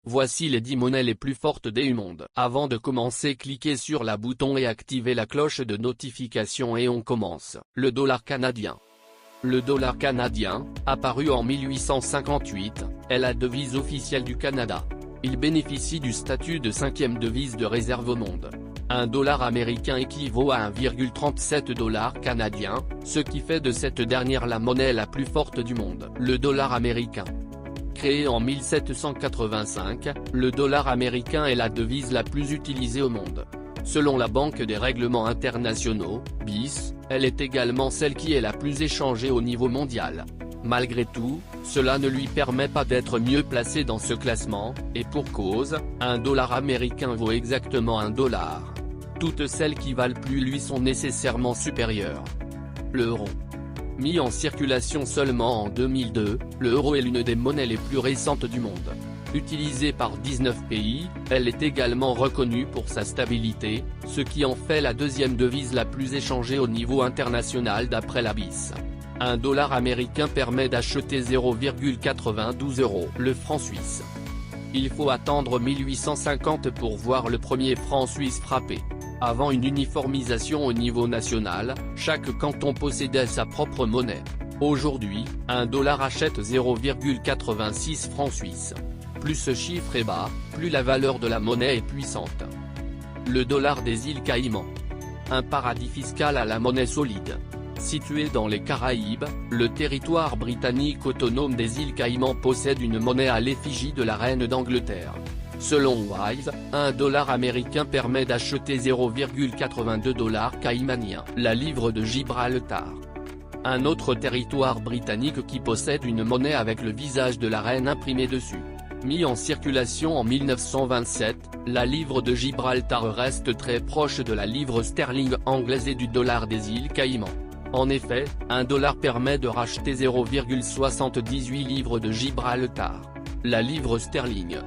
Voici les 10 monnaies les plus fortes du monde. Avant de commencer, cliquez sur le bouton et activez la cloche de notification et on commence. Le dollar canadien. Le dollar canadien, apparu en 1858, est la devise officielle du Canada. Il bénéficie du statut de 5e devise de réserve au monde. Un dollar américain équivaut à 1,37 $ canadien, ce qui fait de cette dernière la monnaie la plus forte du monde. Le dollar américain. Créé en 1785, le dollar américain est la devise la plus utilisée au monde. Selon la Banque des règlements internationaux, BIS, elle est également celle qui est la plus échangée au niveau mondial. Malgré tout, cela ne lui permet pas d'être mieux placé dans ce classement, et pour cause, un dollar américain vaut exactement $1. Toutes celles qui valent plus lui sont nécessairement supérieures. L'euro. Mis en circulation seulement en 2002, l'euro est l'une des monnaies les plus récentes du monde. Utilisée par 19 pays, elle est également reconnue pour sa stabilité, ce qui en fait la deuxième devise la plus échangée au niveau international d'après la BIS. Un dollar américain permet d'acheter 0,92 €. Le franc suisse. Il faut attendre 1850 pour voir le premier franc suisse frapper. Avant une uniformisation au niveau national, chaque canton possédait sa propre monnaie. Aujourd'hui, un dollar achète 0,86 francs suisses. Plus ce chiffre est bas, plus la valeur de la monnaie est puissante. Le dollar des îles Caïmans. Un paradis fiscal à la monnaie solide. Situé dans les Caraïbes, le territoire britannique autonome des îles Caïmans possède une monnaie à l'effigie de la reine d'Angleterre. Selon Wise, un dollar américain permet d'acheter 0,82 $ caïmanien. La livre de Gibraltar. Un autre territoire britannique qui possède une monnaie avec le visage de la reine imprimé dessus. Mis en circulation en 1927, la livre de Gibraltar reste très proche de la livre sterling anglaise et du dollar des îles Caïmans. En effet, un dollar permet de racheter 0,78 livres de Gibraltar. La livre sterling.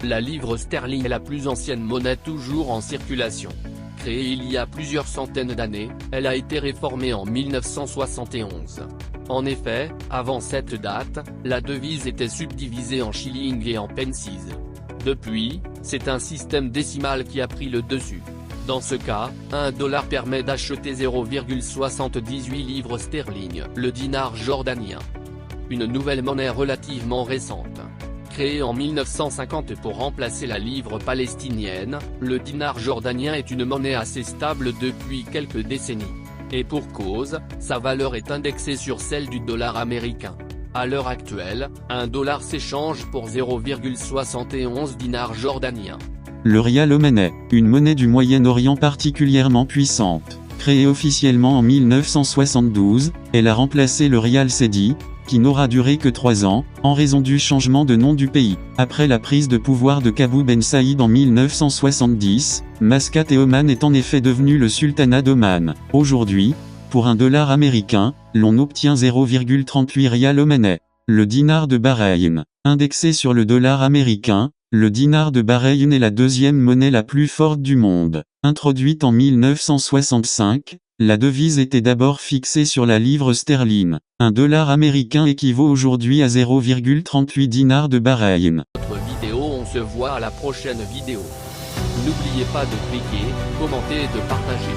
La livre sterling est la plus ancienne monnaie toujours en circulation. Créée il y a plusieurs centaines d'années, elle a été réformée en 1971. En effet, avant cette date, la devise était subdivisée en shillings et en pences. Depuis, c'est un système décimal qui a pris le dessus. Dans ce cas, un dollar permet d'acheter 0,78 livres sterling. Le dinar jordanien. Une nouvelle monnaie relativement récente. Créé en 1950 pour remplacer la livre palestinienne, le dinar jordanien est une monnaie assez stable depuis quelques décennies. Et pour cause, sa valeur est indexée sur celle du dollar américain. À l'heure actuelle, un dollar s'échange pour 0,71 dinars jordaniens. Le rial omanais, une monnaie du Moyen-Orient particulièrement puissante. Créée officiellement en 1972, elle a remplacé le rial cedi, qui n'aura duré que 3 ans, en raison du changement de nom du pays. Après la prise de pouvoir de Qaboos Ben Saïd en 1970, Mascate et Oman est en effet devenu le sultanat d'Oman. Aujourd'hui, pour un dollar américain, l'on obtient 0,38 rial omanais. Le dinar de Bahreïn. Indexé sur le dollar américain, le dinar de Bahreïn est la deuxième monnaie la plus forte du monde. Introduite en 1965, la devise était d'abord fixée sur la livre sterling. Un dollar américain équivaut aujourd'hui à 0,38 dinars de Bahreïn. Notre vidéo, on se voit à la prochaine vidéo. N'oubliez pas de cliquer, commenter et de partager.